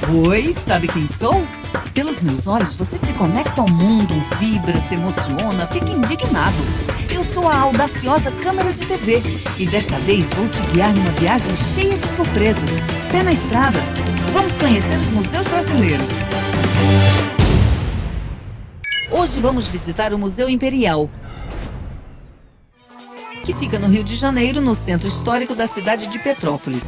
Oi, sabe quem sou? Pelos meus olhos, você se conecta ao mundo, vibra, se emociona, fica indignado. Eu sou a audaciosa câmera de TV e desta vez vou te guiar numa viagem cheia de surpresas. Pé na estrada. Vamos conhecer os museus brasileiros. Hoje vamos visitar o Museu Imperial, que fica no Rio de Janeiro, no centro histórico da cidade de Petrópolis.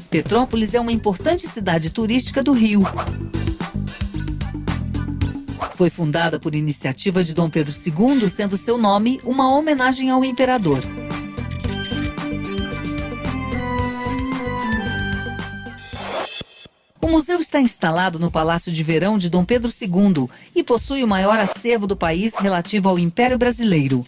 Petrópolis é uma importante cidade turística do Rio. Foi fundada por iniciativa de Dom Pedro II, sendo seu nome uma homenagem ao imperador. O museu está instalado no Palácio de Verão de Dom Pedro II e possui o maior acervo do país relativo ao Império Brasileiro.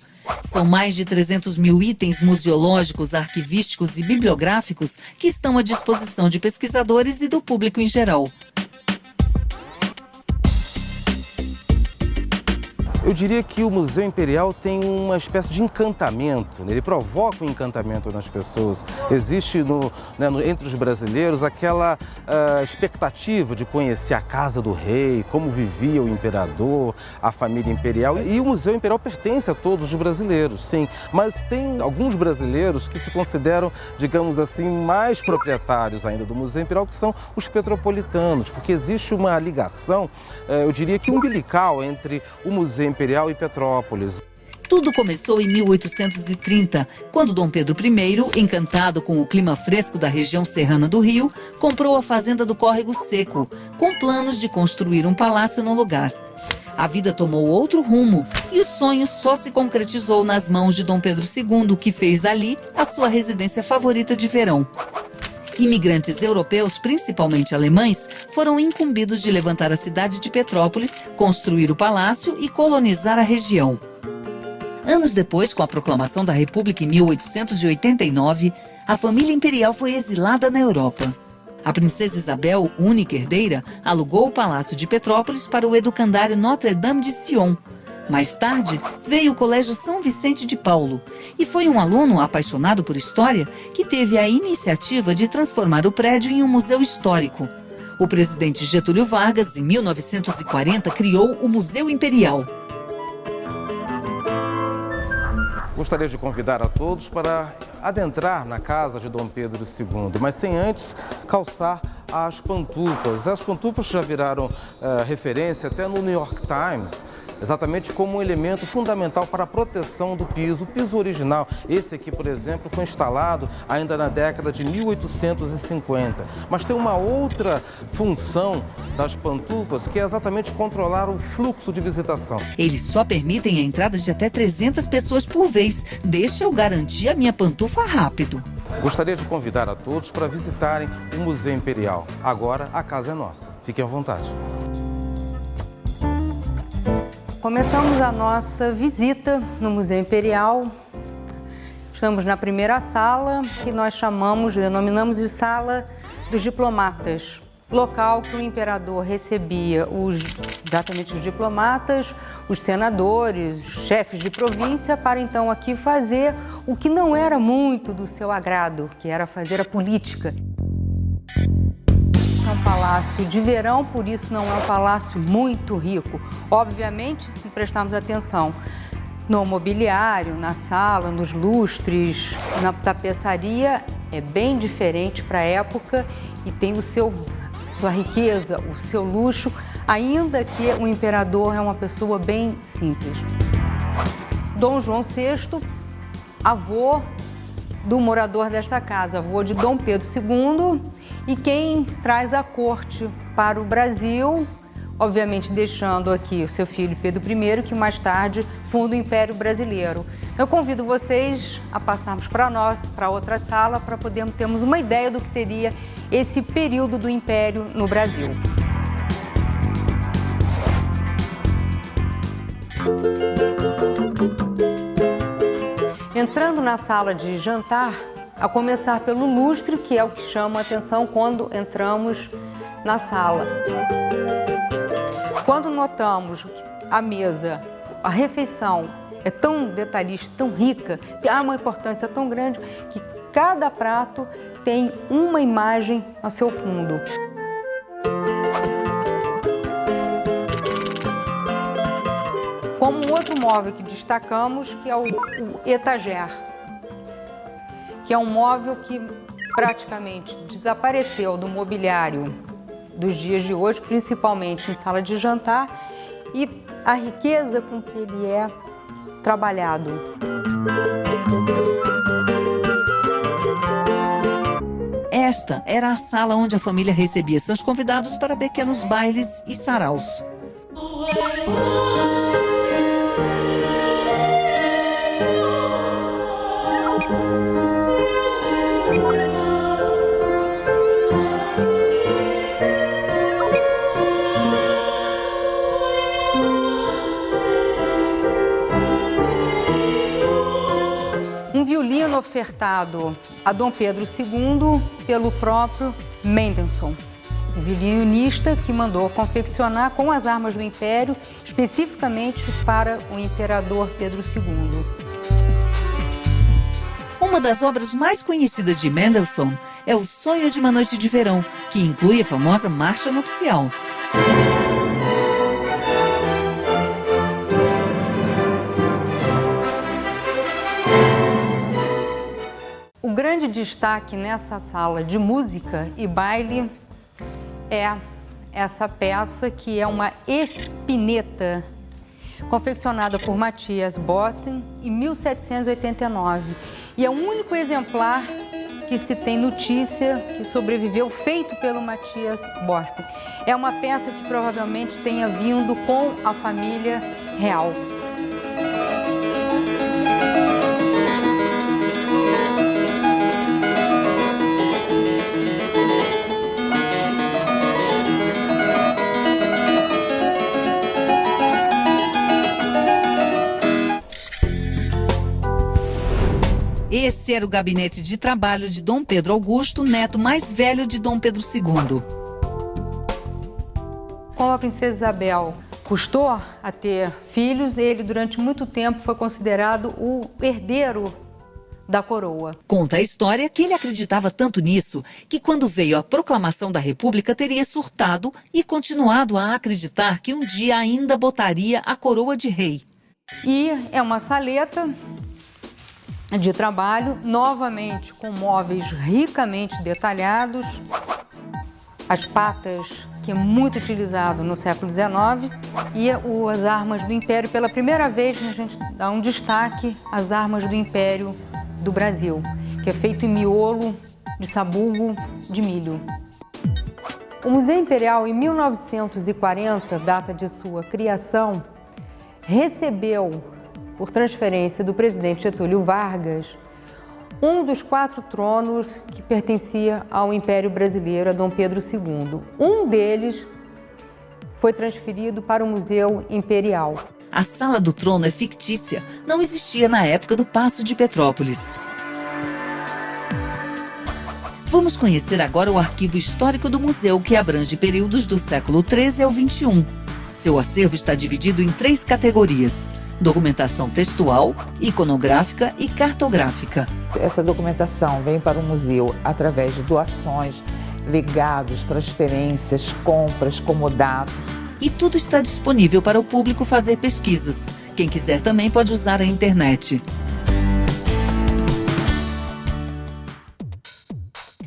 São mais de 300 mil itens museológicos, arquivísticos e bibliográficos que estão à disposição de pesquisadores e do público em geral. Eu diria que o Museu Imperial tem uma espécie de encantamento, ele provoca um encantamento nas pessoas. Existe entre os brasileiros aquela expectativa de conhecer a casa do rei, como vivia o imperador, a família imperial. E o Museu Imperial pertence a todos os brasileiros, sim, mas tem alguns brasileiros que se consideram, digamos assim, mais proprietários ainda do Museu Imperial, que são os petropolitanos, porque existe uma ligação, eu diria que umbilical, entre o Museu Imperial e Petrópolis. Tudo começou em 1830, quando Dom Pedro I, encantado com o clima fresco da região serrana do Rio, comprou a fazenda do Córrego Seco, com planos de construir um palácio no lugar. A vida tomou outro rumo e o sonho só se concretizou nas mãos de Dom Pedro II, que fez ali a sua residência favorita de verão. Imigrantes europeus, principalmente alemães, foram incumbidos de levantar a cidade de Petrópolis, construir o palácio e colonizar a região. Anos depois, com a proclamação da República em 1889, a família imperial foi exilada na Europa. A princesa Isabel, única herdeira, alugou o Palácio de Petrópolis para o educandário Notre-Dame de Sion. Mais tarde, veio o Colégio São Vicente de Paulo e foi um aluno apaixonado por história que teve a iniciativa de transformar o prédio em um museu histórico. O presidente Getúlio Vargas, em 1940, criou o Museu Imperial. Gostaria de convidar a todos para adentrar na casa de Dom Pedro II, mas sem antes calçar as pantufas. As pantufas já viraram referência até no New York Times, exatamente como um elemento fundamental para a proteção do piso, o piso original. Esse aqui, por exemplo, foi instalado ainda na década de 1850. Mas tem uma outra função das pantufas, que é exatamente controlar o fluxo de visitação. Eles só permitem a entrada de até 300 pessoas por vez. Deixa eu garantir a minha pantufa rápido. Gostaria de convidar a todos para visitarem o Museu Imperial. Agora a casa é nossa. Fiquem à vontade. Começamos a nossa visita no Museu Imperial. Estamos na primeira sala, que nós denominamos de Sala dos Diplomatas. Local que o imperador recebia exatamente os diplomatas, os senadores, os chefes de província, para então aqui fazer o que não era muito do seu agrado, que era fazer a política. É um palácio de verão, por isso não é um palácio muito rico. Obviamente, se prestarmos atenção no mobiliário, na sala, nos lustres, na tapeçaria, é bem diferente para a época e tem sua riqueza, o seu luxo, ainda que o imperador é uma pessoa bem simples. Dom João VI, avô do morador desta casa, avô de Dom Pedro II, e quem traz a corte para o Brasil, obviamente deixando aqui o seu filho Pedro I, que mais tarde funda o Império Brasileiro. Eu convido vocês a passarmos para outra sala, para podermos termos uma ideia do que seria esse período do Império no Brasil. Entrando na sala de jantar, a começar pelo lustre, que é o que chama a atenção quando entramos na sala. Quando notamos que a mesa, a refeição é tão detalhista, tão rica, há uma importância tão grande que cada prato tem uma imagem ao seu fundo. Como um outro móvel que destacamos, que é o etagère, que é um móvel que praticamente desapareceu do mobiliário dos dias de hoje, principalmente em sala de jantar, e a riqueza com que ele é trabalhado. Esta era a sala onde a família recebia seus convidados para pequenos bailes e saraus. Um violino ofertado a Dom Pedro II pelo próprio Mendelssohn, um violinista que mandou confeccionar com as armas do Império, especificamente para o imperador Pedro II. Uma das obras mais conhecidas de Mendelssohn é O Sonho de uma Noite de Verão, que inclui a famosa Marcha Nupcial. O grande destaque nessa sala de música e baile é essa peça, que é uma espineta, confeccionada por Matthias Boston em 1789. E é o único exemplar que se tem notícia que sobreviveu, feito pelo Matthias Boston. É uma peça que provavelmente tenha vindo com a família real. Esse era o gabinete de trabalho de Dom Pedro Augusto, neto mais velho de Dom Pedro II. Como a princesa Isabel custou a ter filhos, ele durante muito tempo foi considerado o herdeiro da coroa. Conta a história que ele acreditava tanto nisso que, quando veio a proclamação da República, teria surtado e continuado a acreditar que um dia ainda botaria a coroa de rei. E é uma saleta de trabalho, novamente com móveis ricamente detalhados, as patas, que é muito utilizado no século XIX, e as armas do Império. Pela primeira vez a gente dá um destaque às armas do Império do Brasil, que é feito em miolo de sabugo de milho. O Museu Imperial, em 1940, data de sua criação, recebeu, por transferência do presidente Getúlio Vargas, um dos 4 tronos que pertencia ao Império Brasileiro, a Dom Pedro II. Um deles foi transferido para o Museu Imperial. A Sala do Trono é fictícia, não existia na época do Paço de Petrópolis. Vamos conhecer agora o arquivo histórico do museu, que abrange períodos do século XIII ao XXI. Seu acervo está dividido em 3 categorias: documentação textual, iconográfica e cartográfica. Essa documentação vem para o museu através de doações, legados, transferências, compras, comodatos. E tudo está disponível para o público fazer pesquisas. Quem quiser também pode usar a internet.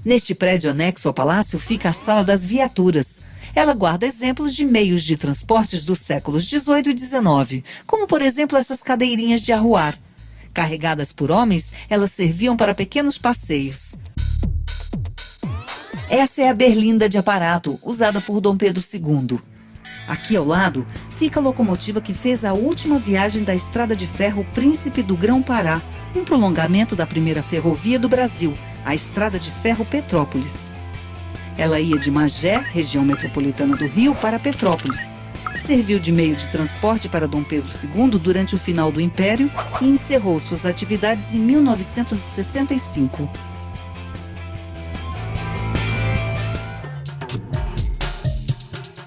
Neste prédio anexo ao palácio fica a Sala das Viaturas. Ela guarda exemplos de meios de transportes dos séculos XVIII e XIX, como, por exemplo, essas cadeirinhas de arruar. Carregadas por homens, elas serviam para pequenos passeios. Essa é a berlinda de aparato, usada por Dom Pedro II. Aqui ao lado fica a locomotiva que fez a última viagem da Estrada de Ferro Príncipe do Grão-Pará, um prolongamento da primeira ferrovia do Brasil, a Estrada de Ferro Petrópolis. Ela ia de Magé, região metropolitana do Rio, para Petrópolis. Serviu de meio de transporte para Dom Pedro II durante o final do Império e encerrou suas atividades em 1965.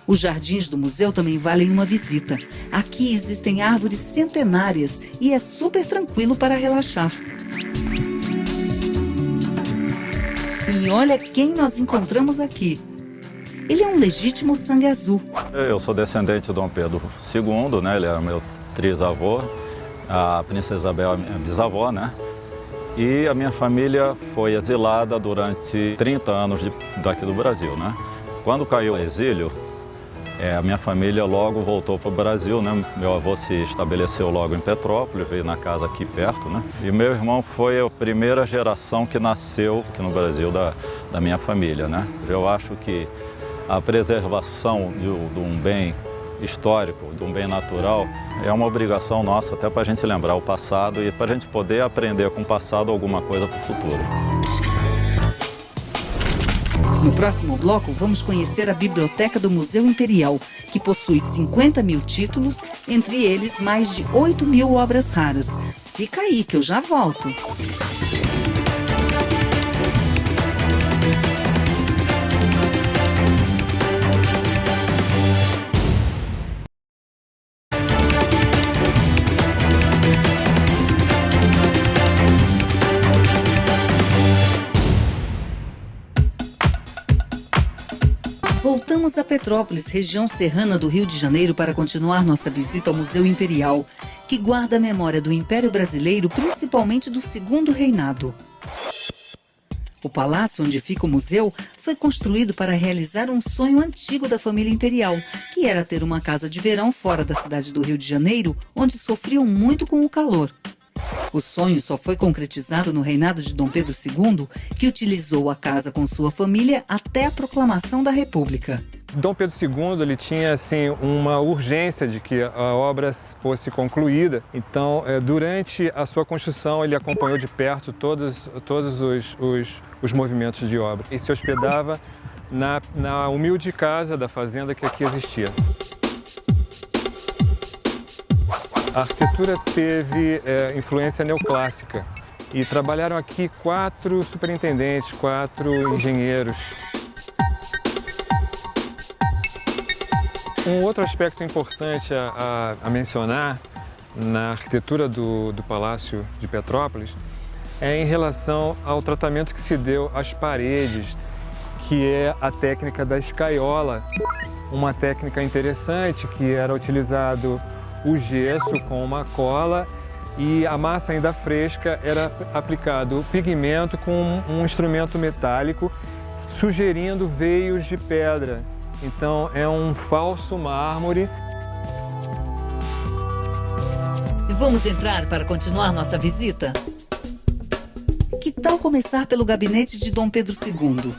Os jardins do museu também valem uma visita. Aqui existem árvores centenárias e é super tranquilo para relaxar. E olha quem nós encontramos aqui. Ele é um legítimo sangue azul. Eu sou descendente de Dom Pedro II, né? Ele era meu trisavô, a princesa Isabel é minha bisavó, né? E a minha família foi exilada durante 30 anos daqui do Brasil, né? Quando caiu o exílio, a minha família logo voltou para o Brasil, né? Meu avô se estabeleceu logo em Petrópolis, veio na casa aqui perto, né? E meu irmão foi a primeira geração que nasceu aqui no Brasil da minha família, né? Eu acho que a preservação de um bem histórico, de um bem natural, é uma obrigação nossa até para a gente lembrar o passado e para a gente poder aprender com o passado alguma coisa para o futuro. No próximo bloco, vamos conhecer a biblioteca do Museu Imperial, que possui 50 mil títulos, entre eles mais de 8 mil obras raras. Fica aí que eu já volto. Voltamos a Petrópolis, região serrana do Rio de Janeiro, para continuar nossa visita ao Museu Imperial, que guarda a memória do Império Brasileiro, principalmente do Segundo Reinado. O palácio onde fica o museu foi construído para realizar um sonho antigo da família imperial, que era ter uma casa de verão fora da cidade do Rio de Janeiro, onde sofriam muito com o calor. O sonho só foi concretizado no reinado de Dom Pedro II, que utilizou a casa com sua família até a proclamação da República. Dom Pedro II ele tinha assim, uma urgência de que a obra fosse concluída. Então, durante a sua construção, ele acompanhou de perto todos os movimentos de obra e se hospedava na humilde casa da fazenda que aqui existia. A arquitetura teve influência neoclássica e trabalharam aqui 4 superintendentes, 4 engenheiros. Um outro aspecto importante a mencionar na arquitetura do Palácio de Petrópolis é em relação ao tratamento que se deu às paredes, que é a técnica da escaiola, uma técnica interessante que era utilizado o gesso com uma cola e a massa ainda fresca era aplicado o pigmento com um instrumento metálico, sugerindo veios de pedra. Então é um falso mármore. Vamos entrar para continuar nossa visita? Que tal começar pelo gabinete de Dom Pedro II?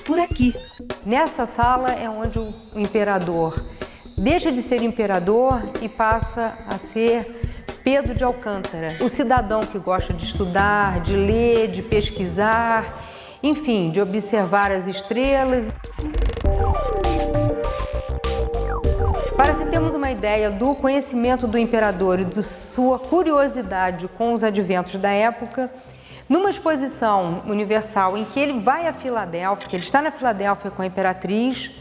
Por aqui. Nessa sala é onde o imperador deixa de ser imperador e passa a ser Pedro de Alcântara, o cidadão que gosta de estudar, de ler, de pesquisar, enfim, de observar as estrelas. Para que termos uma ideia do conhecimento do imperador e de sua curiosidade com os adventos da época, numa exposição universal em que ele vai a Filadélfia, ele está na Filadélfia com a Imperatriz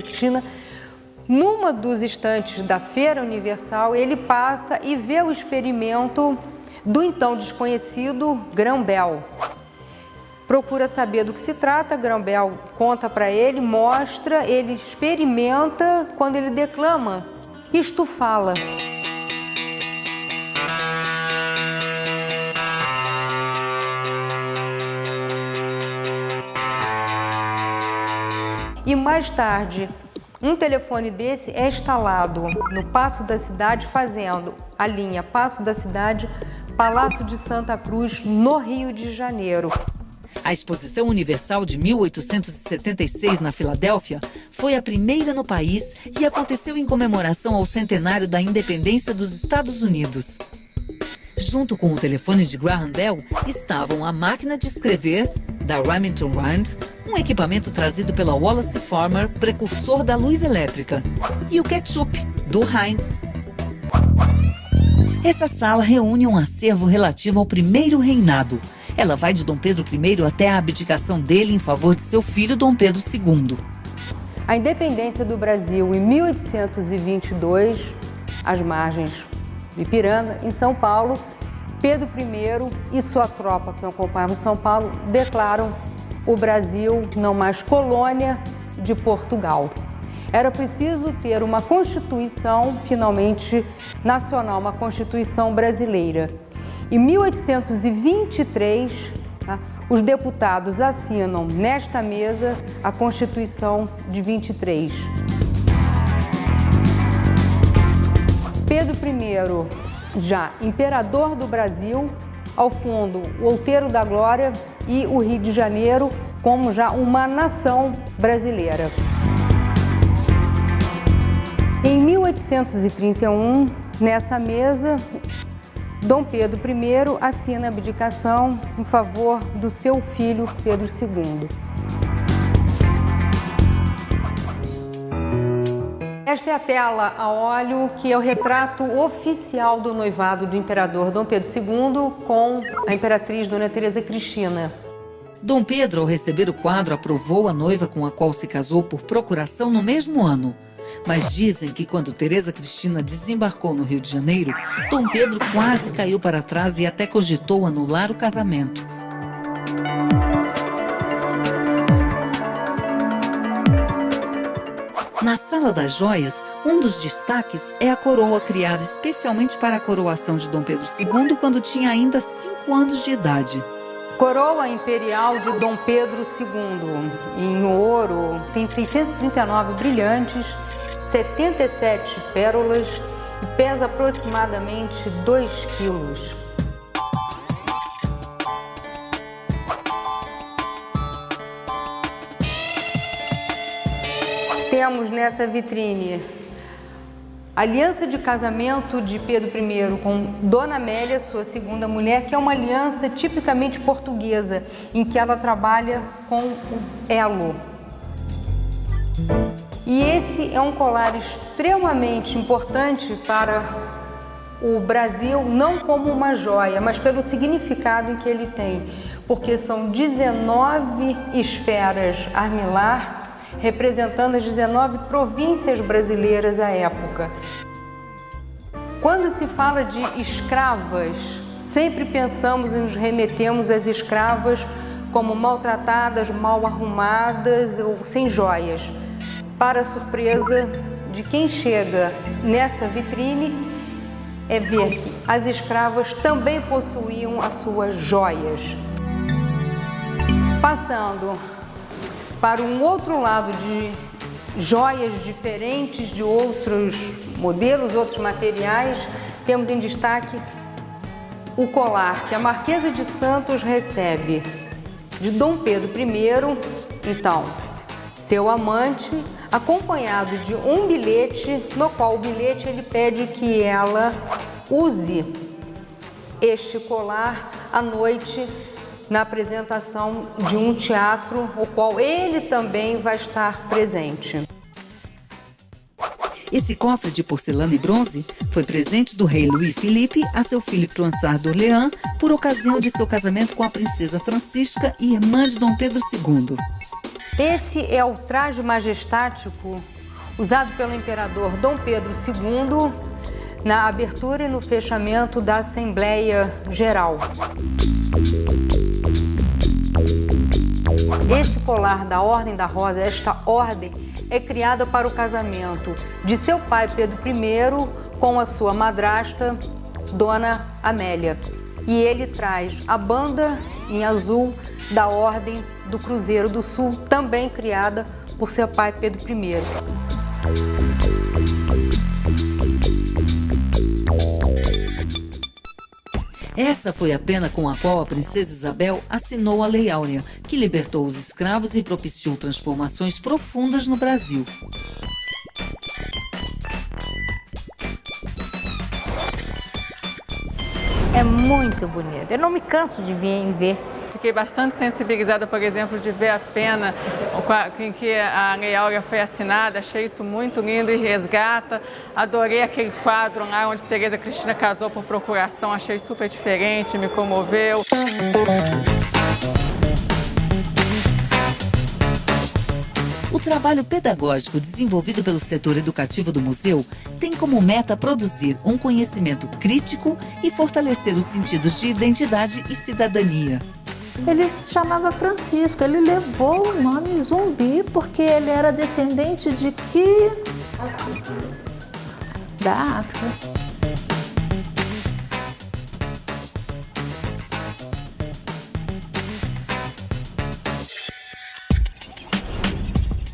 Cristina, numa dos estantes da Feira Universal, ele passa e vê o experimento do então desconhecido Grão-Bel. Procura saber do que se trata, Grão-Bel conta para ele, mostra, ele experimenta, quando ele declama, isto fala. E mais tarde, um telefone desse é instalado no Paço da Cidade, fazendo a linha Paço da Cidade, Palácio de Santa Cruz, no Rio de Janeiro. A Exposição Universal de 1876 na Filadélfia foi a primeira no país e aconteceu em comemoração ao centenário da independência dos Estados Unidos. Junto com o telefone de Graham Bell estavam a máquina de escrever da Remington Rand, um equipamento trazido pela Wallace Farmer, precursor da luz elétrica, e o ketchup, do Heinz. Essa sala reúne um acervo relativo ao primeiro reinado. Ela vai de Dom Pedro I até a abdicação dele em favor de seu filho Dom Pedro II. A independência do Brasil em 1822, às margens do Ipiranga, em São Paulo, Pedro I e sua tropa que acompanhavam São Paulo declaram o Brasil não mais colônia de Portugal. Era preciso ter uma Constituição, finalmente, nacional, uma Constituição brasileira. Em 1823, os deputados assinam nesta mesa a Constituição de 23. Pedro I, já imperador do Brasil, ao fundo o Outeiro da Glória e o Rio de Janeiro como já uma nação brasileira. Em 1831, nessa mesa, Dom Pedro I assina a abdicação em favor do seu filho Pedro II. Esta é a tela a óleo que é o retrato oficial do noivado do imperador Dom Pedro II com a imperatriz Dona Teresa Cristina. Dom Pedro, ao receber o quadro, aprovou a noiva com a qual se casou por procuração no mesmo ano. Mas dizem que quando Teresa Cristina desembarcou no Rio de Janeiro, Dom Pedro quase caiu para trás e até cogitou anular o casamento. Na Sala das Joias, um dos destaques é a coroa criada especialmente para a coroação de Dom Pedro II quando tinha ainda 5 anos de idade. Coroa imperial de Dom Pedro II, em ouro, tem 639 brilhantes, 77 pérolas e pesa aproximadamente 2 quilos. Temos nessa vitrine a aliança de casamento de Pedro I com Dona Amélia, sua segunda mulher, que é uma aliança tipicamente portuguesa, em que ela trabalha com o elo. E esse é um colar extremamente importante para o Brasil, não como uma joia, mas pelo significado em que ele tem, porque são 19 esferas armilar, representando as 19 províncias brasileiras à época. Quando se fala de escravas, sempre pensamos e nos remetemos às escravas como maltratadas, mal arrumadas ou sem joias. Para a surpresa de quem chega nessa vitrine, é ver que as escravas também possuíam as suas joias. Passando para um outro lado de joias diferentes, de outros modelos, outros materiais, temos em destaque o colar que a Marquesa de Santos recebe de Dom Pedro I, então, seu amante, acompanhado de um bilhete, no qual o bilhete ele pede que ela use este colar à noite na apresentação de um teatro, o qual ele também vai estar presente. Esse cofre de porcelana e bronze foi presente do rei Louis Philippe a seu filho François d'Orléans por ocasião de seu casamento com a princesa Francisca e irmã de Dom Pedro II. Esse é o traje majestático usado pelo imperador Dom Pedro II na abertura e no fechamento da Assembleia Geral. Esse colar da Ordem da Rosa, esta ordem, é criada para o casamento de seu pai Pedro I com a sua madrasta, Dona Amélia. E ele traz a banda em azul da Ordem do Cruzeiro do Sul, também criada por seu pai Pedro I. Essa foi a pena com a qual a princesa Isabel assinou a Lei Áurea, que libertou os escravos e propiciou transformações profundas no Brasil. É muito bonito. Eu não me canso de ver. Fiquei bastante sensibilizada, por exemplo, de ver a pena em que a Lei Áurea foi assinada. Achei isso muito lindo e resgata. Adorei aquele quadro lá onde Teresa Cristina casou por procuração. Achei super diferente, me comoveu. O trabalho pedagógico desenvolvido pelo setor educativo do museu tem como meta produzir um conhecimento crítico e fortalecer os sentidos de identidade e cidadania. Ele se chamava Francisco, ele levou o nome Zumbi porque ele era descendente de que? Da África.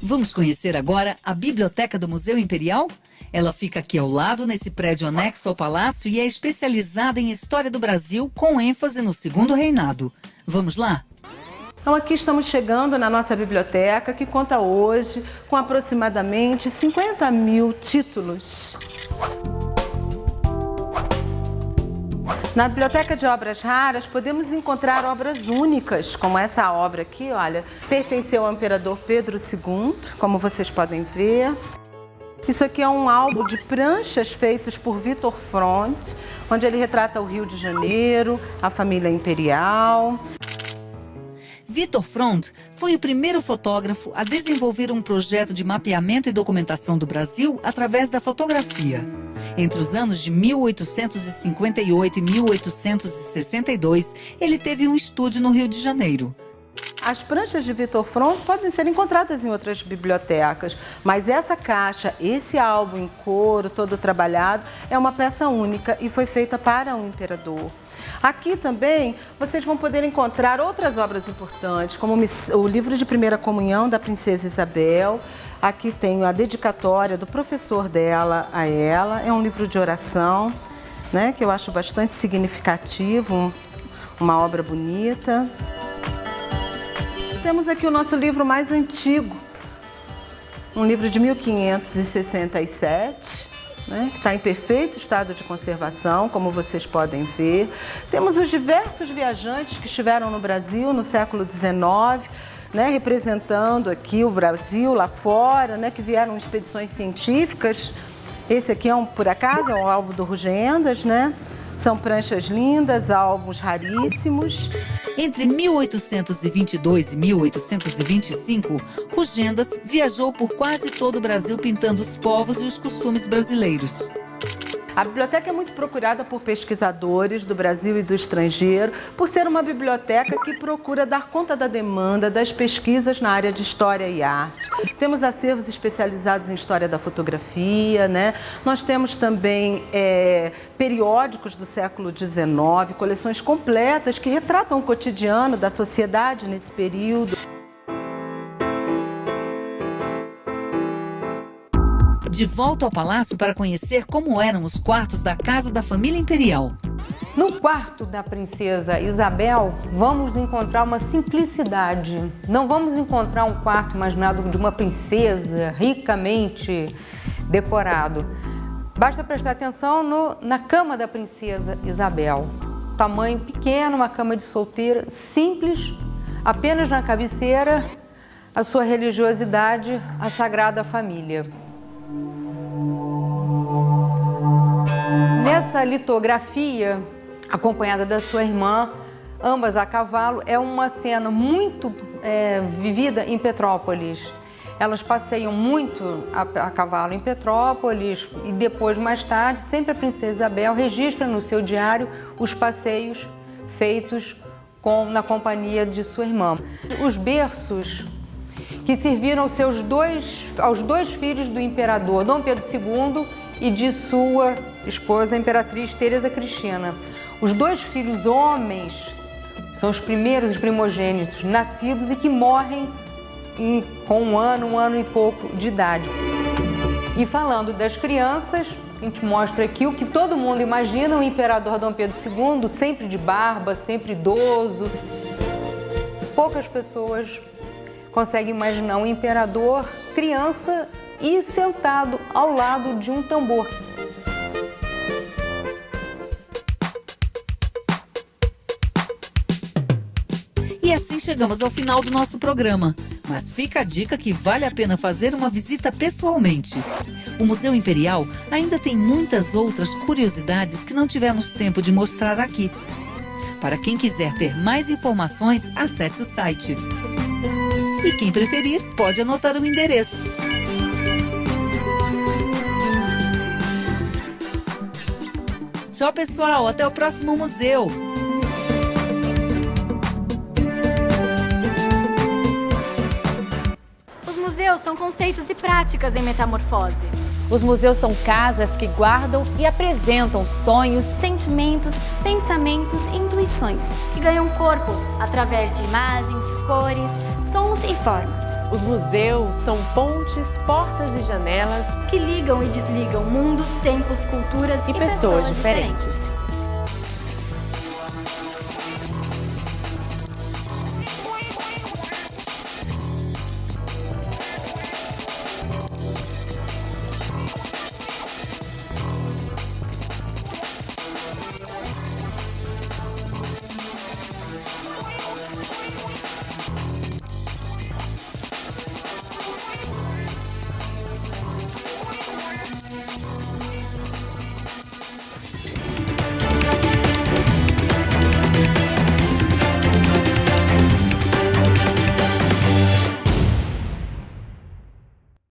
Vamos conhecer agora a Biblioteca do Museu Imperial? Ela fica aqui ao lado, nesse prédio anexo ao palácio, e é especializada em história do Brasil, com ênfase no Segundo Reinado. Vamos lá? Então aqui estamos chegando na nossa biblioteca, que conta hoje com aproximadamente 50 mil títulos. Na Biblioteca de Obras Raras podemos encontrar obras únicas, como essa obra aqui, olha, pertenceu ao imperador Pedro II, como vocês podem ver. Isso aqui é um álbum de pranchas feitos por Vitor Front, onde ele retrata o Rio de Janeiro, a família imperial. Vitor Front foi o primeiro fotógrafo a desenvolver um projeto de mapeamento e documentação do Brasil através da fotografia. Entre os anos de 1858 e 1862, ele teve um estúdio no Rio de Janeiro. As pranchas de Vitor Front podem ser encontradas em outras bibliotecas, mas essa caixa, esse álbum em couro, todo trabalhado, é uma peça única e foi feita para o imperador. Aqui também vocês vão poder encontrar outras obras importantes, como o livro de primeira comunhão da princesa Isabel. Aqui tem a dedicatória do professor dela a ela. É um livro de oração, né, que eu acho bastante significativo, uma obra bonita. Temos aqui o nosso livro mais antigo, um livro de 1567. Que está em perfeito estado de conservação, como vocês podem ver. Temos os diversos viajantes que estiveram no Brasil no século XIX, representando aqui o Brasil lá fora, que vieram em expedições científicas. Esse aqui por acaso, é um álbum do Rugendas, São pranchas lindas, álbuns raríssimos. Entre 1822 e 1825, Rugendas viajou por quase todo o Brasil pintando os povos e os costumes brasileiros. A biblioteca é muito procurada por pesquisadores do Brasil e do estrangeiro, por ser uma biblioteca que procura dar conta da demanda das pesquisas na área de história e arte. Temos acervos especializados em história da fotografia, Nós temos também periódicos do século XIX, coleções completas que retratam o cotidiano da sociedade nesse período. De volta ao palácio para conhecer como eram os quartos da casa da família imperial. No quarto da princesa Isabel, vamos encontrar uma simplicidade. Não vamos encontrar um quarto imaginado de uma princesa ricamente decorado. Basta prestar atenção na cama da princesa Isabel. Tamanho pequeno, uma cama de solteira, simples, apenas na cabeceira, a sua religiosidade, a Sagrada Família. Nessa litografia, acompanhada da sua irmã, ambas a cavalo, é uma cena muito vivida em Petrópolis. Elas passeiam muito a cavalo em Petrópolis e depois, mais tarde, sempre a princesa Isabel registra no seu diário os passeios feitos na companhia de sua irmã. Os berços que serviram aos dois filhos do imperador, Dom Pedro II, e de sua esposa, a imperatriz Teresa Cristina. Os dois filhos homens são os primeiros, os primogênitos, nascidos e que morrem com um ano e pouco de idade. E falando das crianças, a gente mostra aqui o que todo mundo imagina, o imperador Dom Pedro II, sempre de barba, sempre idoso. Poucas pessoas conseguem imaginar um imperador criança e sentado ao lado de um tambor. E assim chegamos ao final do nosso programa. Mas fica a dica que vale a pena fazer uma visita pessoalmente. O Museu Imperial ainda tem muitas outras curiosidades que não tivemos tempo de mostrar aqui. Para quem quiser ter mais informações, acesse o site. E quem preferir, pode anotar o endereço. Tchau, pessoal. Até o próximo museu. são conceitos e práticas em metamorfose. Os museus são casas que guardam e apresentam sonhos, sentimentos, pensamentos e intuições, que ganham corpo através de imagens, cores, sons e formas. Os museus são pontes, portas e janelas que ligam e desligam mundos, tempos, culturas e pessoas diferentes.